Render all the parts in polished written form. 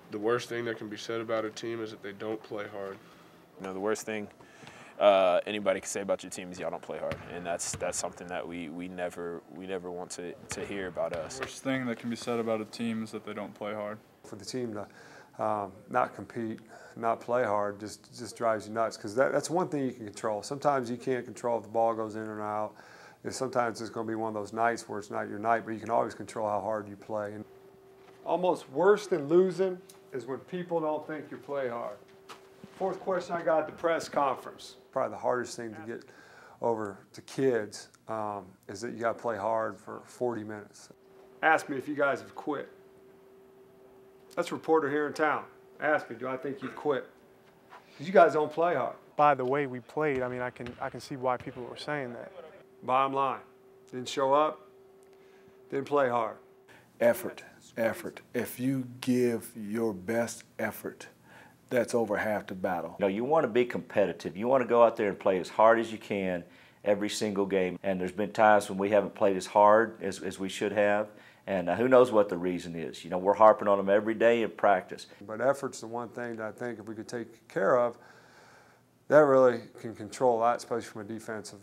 The worst thing that can be said about a team is that they don't play hard. You know, the worst thing anybody can say about your team is y'all don't play hard, and that's something that we never want to hear about us. The worst thing that can be said about a team is that they don't play hard. For the team to not compete, not play hard, just drives you nuts, because that's one thing you can control. Sometimes you can't control if the ball goes in or out. And sometimes it's going to be one of those nights where it's not your night, but you can always control how hard you play. And almost worse than losing is when people don't think you play hard. Fourth question I got at the press conference. Probably the hardest thing to get over to kids is that you got to play hard for 40 minutes. Ask me if you guys have quit. That's a reporter here in town. Ask me, do I think you've quit? Because you guys don't play hard. By the way we played, I mean, I can see why people were saying that. Bottom line, didn't show up, didn't play hard. Effort. If you give your best effort, that's over half the battle. You know, you want to be competitive. You want to go out there and play as hard as you can every single game. And there's been times when we haven't played as hard as we should have. And who knows what the reason is. You know, we're harping on them every day in practice. But effort's the one thing that I think if we could take care of, that really can control a lot, especially from a defensive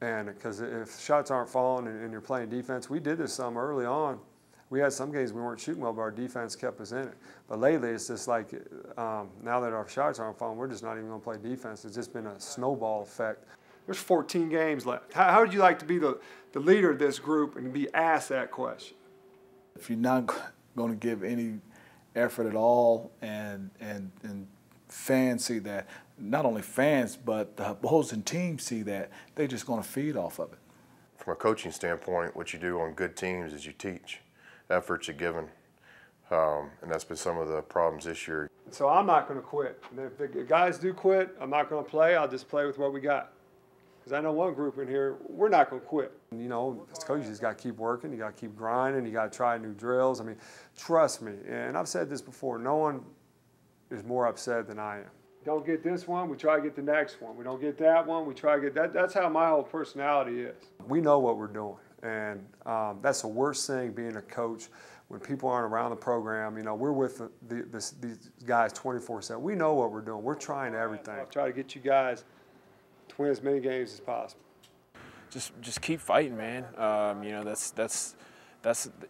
end. Because if shots aren't falling and you're playing defense, we did this some early on. We had some games we weren't shooting well, but our defense kept us in it. But lately, it's just like now that our shots aren't falling, we're just not even going to play defense. It's just been a snowball effect. There's 14 games left. How would you like to be the leader of this group and be asked that question? If you're not going to give any effort at all, and fans see that, not only fans, but the opposing team see that, they're just going to feed off of it. From a coaching standpoint, what you do on good teams is you teach. Effort's a given, and that's been some of the problems this year. So I'm not going to quit. And if the guys do quit, I'm not going to play. I'll just play with what we got. Because I know one group in here, we're not going to quit. You know, as coach, you just got to keep working. You got to keep grinding. You got to try new drills. I mean, trust me. And I've said this before. No one is more upset than I am. Don't get this one, we try to get the next one. We don't get that one, we try to get that. That's how my whole personality is. We know what we're doing. And that's the worst thing being a coach when people aren't around the program. You know, we're with these guys 24/7. We know what we're doing. We're trying everything. I'll try to get you guys to win as many games as possible. Just keep fighting, man. You know, that's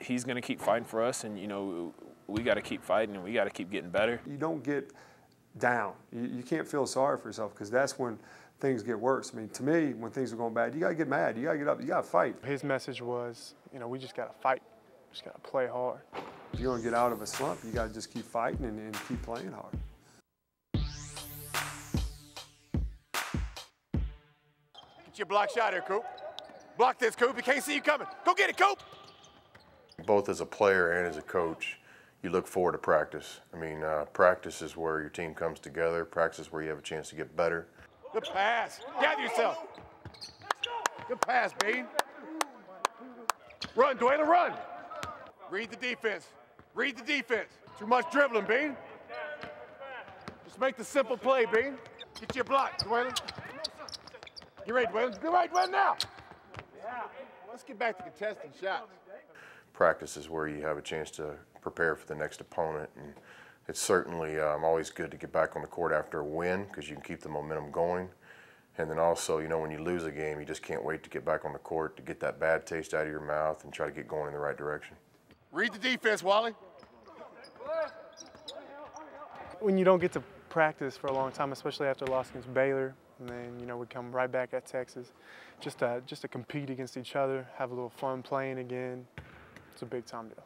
he's going to keep fighting for us, and you know, we got to keep fighting and we got to keep getting better. You don't get down. You can't feel sorry for yourself, because that's when things get worse. I mean, to me, when things are going bad, you got to get mad. You got to get up. You got to fight. His message was, you know, we just got to fight. Just got to play hard. If you're going to get out of a slump, you got to just keep fighting and keep playing hard. Get your block shot here, Coop. Block this, Coop. He can't see you coming. Go get it, Coop. Both as a player and as a coach, you look forward to practice. I mean, practice is where your team comes together. Practice is where you have a chance to get better. Good pass. Gather yourself. Good pass, Bean. Run, Dwayne, run. Read the defense. Read the defense. Too much dribbling, Bean. Just make the simple play, Bean. Get your block, Dwayne. Get ready, Dwayne. Get right, Dwayne, now. Let's get back to contesting shots. Practice is where you have a chance to prepare for the next opponent, and it's certainly always good to get back on the court after a win, because you can keep the momentum going. And then also, you know, when you lose a game, you just can't wait to get back on the court to get that bad taste out of your mouth and try to get going in the right direction. Read the defense, Wally. When you don't get to practice for a long time, especially after a loss against Baylor, and then, you know, we come right back at Texas, just to compete against each other, have a little fun playing again, it's a big time deal.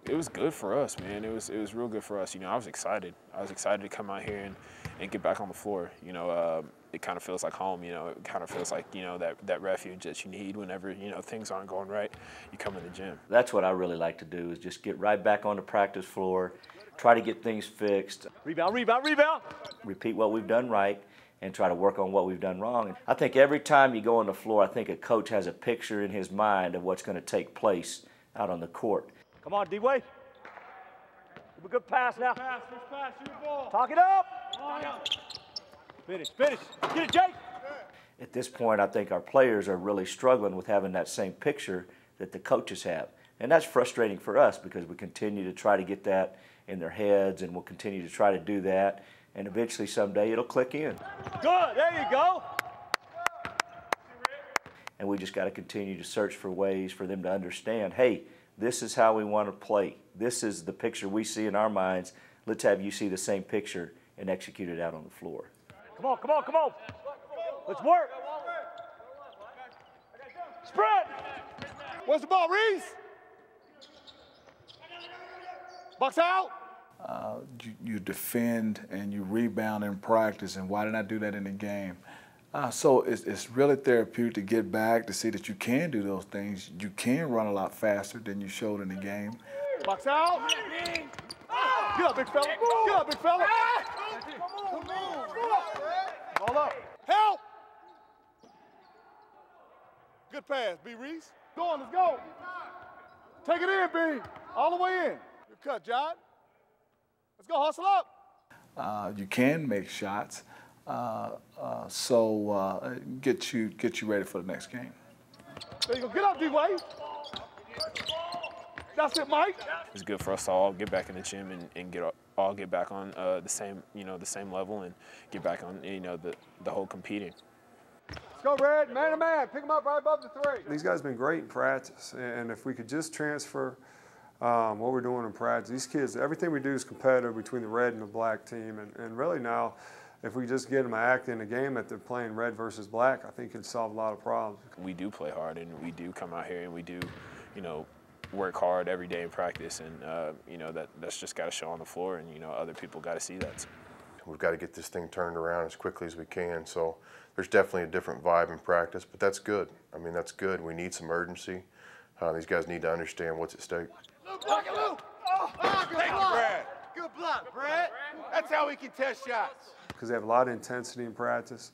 It was good for us, man. It was real good for us. You know, I was excited. I was excited to come out here and get back on the floor. You know, it kind of feels like home. You know, it kind of feels like, you know, that refuge that you need whenever, you know, things aren't going right. You come in the gym. That's what I really like to do, is just get right back on the practice floor, try to get things fixed. Rebound, rebound, rebound. Repeat what we've done right and try to work on what we've done wrong. And I think every time you go on the floor, I think a coach has a picture in his mind of what's going to take place out on the court. Come on, D-Way. Give a good pass now. First pass, shoot the ball. Talk it up. Finish, finish. Get it, Jake. At this point, I think our players are really struggling with having that same picture that the coaches have. And that's frustrating for us because we continue to try to get that in their heads, and we'll continue to try to do that. And eventually someday it'll click in. Good, there you go. And we just got to continue to search for ways for them to understand, hey, this is how we want to play. This is the picture we see in our minds. Let's have you see the same picture and execute it out on the floor. Come on, come on, come on. Let's work. Spread. Where's the ball, Reese? Box out. You defend and you rebound in practice, and why didn't I do that in the game? So it's really therapeutic to get back to see that you can do those things. You can run a lot faster than you showed in the game. Box out. Get up, big fella. Get up, big fella. Ball up. Help. Good pass, B. Reese. Go on, let's go. Take it in, B. All the way in. Good cut, John. Let's go, hustle up. You can make shots, so get you ready for the next game. There you go. Get up, D-Way. That's it, Mike. It's good for us to all get back in the gym and get back on the same level and get back on the whole competing. Let's go, Red. Man to man. Pick him up right above the 3. These guys have been great in practice, and if we could just transfer what we're doing in practice, these kids, everything we do is competitive between the red and the black team, and really now, if we just get them to act in the game that they're playing red versus black, I think it'd solve a lot of problems. We do play hard, and we do come out here and we do, work hard every day in practice, and that's just got to show on the floor, and other people got to see that. We've got to get this thing turned around as quickly as we can. So there's definitely a different vibe in practice, but that's good. I mean, that's good. We need some urgency. These guys need to understand what's at stake. Block it, Luke. Thank you, Brad. Good block, Brad. That's how we can test shots. Because they have a lot of intensity in practice.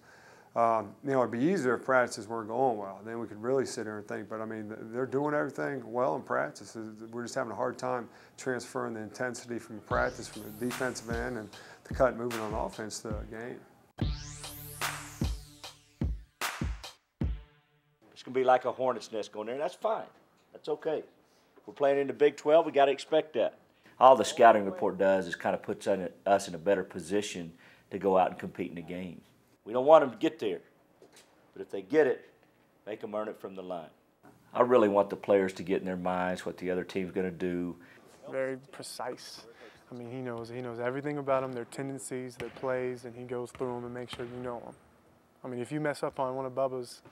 It'd be easier if practices weren't going well. Then we could really sit here and think. But I mean, they're doing everything well in practice. We're just having a hard time transferring the intensity from practice, from the defensive end, and the cut moving on offense to the game. It's going to be like a hornet's nest going there. That's fine. That's okay. We're playing in the Big 12. We got to expect that. All the scouting report does is kind of puts us in a better position to go out and compete in the game. We don't want them to get there, but if they get it, make them earn it from the line. I really want the players to get in their minds what the other team's going to do. Very precise. I mean, he knows everything about them, their tendencies, their plays, and he goes through them and makes sure you know them. I mean, if you mess up on one of Bubba's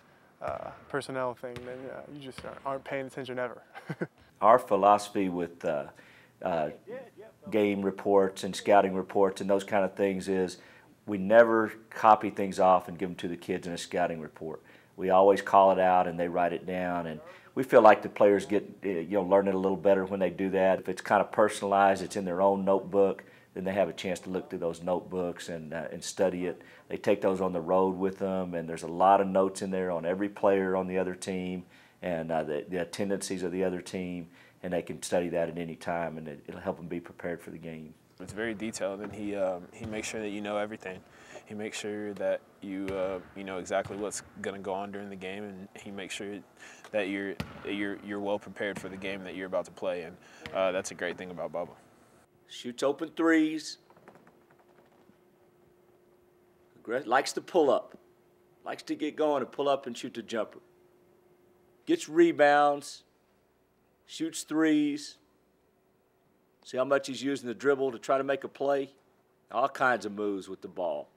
personnel thing, then you just aren't paying attention ever. Our philosophy with game reports and scouting reports and those kind of things is we never copy things off and give them to the kids in a scouting report. We always call it out and they write it down, and we feel like the players get learn it a little better when they do that. If it's kind of personalized, it's in their own notebook, then they have a chance to look through those notebooks and study it. They take those on the road with them, and there's a lot of notes in there on every player on the other team and the tendencies of the other team, and they can study that at any time, and it'll help them be prepared for the game. It's very detailed, and he makes sure that you know everything. He makes sure that you know exactly what's going to go on during the game, and he makes sure that you're well prepared for the game that you're about to play, and that's a great thing about Bubba. Shoots open threes. Likes to pull up. Likes to get going and pull up and shoot the jumper. Gets rebounds. Shoots threes. See how much he's using the dribble to try to make a play? All kinds of moves with the ball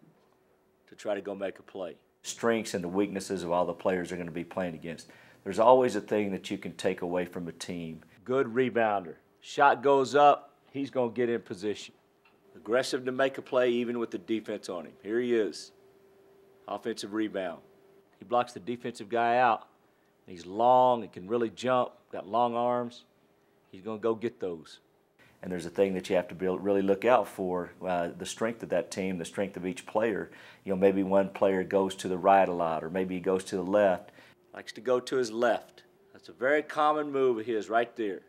to try to go make a play. Strengths and the weaknesses of all the players they're going to be playing against. There's always a thing that you can take away from a team. Good rebounder. Shot goes up, he's going to get in position. Aggressive to make a play even with the defense on him. Here he is. Offensive rebound. He blocks the defensive guy out. He's long and can really jump, got long arms. He's going to go get those. And there's a thing that you have to really look out for, the strength of that team, the strength of each player. Maybe one player goes to the right a lot, or maybe he goes to the left. Likes to go to his left. That's a very common move of his right there.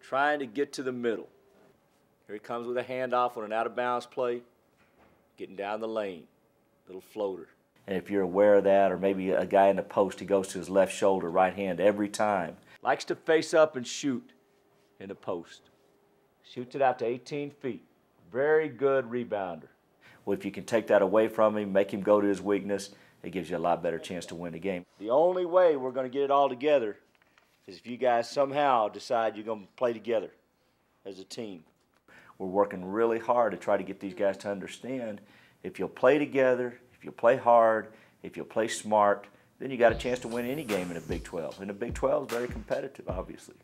Trying to get to the middle. Here he comes with a handoff on an out-of-bounds play, getting down the lane, little floater. And if you're aware of that, or maybe a guy in the post, he goes to his left shoulder, right hand every time. Likes to face up and shoot in the post. Shoots it out to 18 feet. Very good rebounder. Well, if you can take that away from him, make him go to his weakness, it gives you a lot better chance to win the game. The only way we're going to get it all together is if you guys somehow decide you're going to play together as a team. We're working really hard to try to get these guys to understand if you'll play together, if you'll play hard, if you'll play smart, then you got a chance to win any game in the Big 12. And the Big 12 is very competitive, obviously.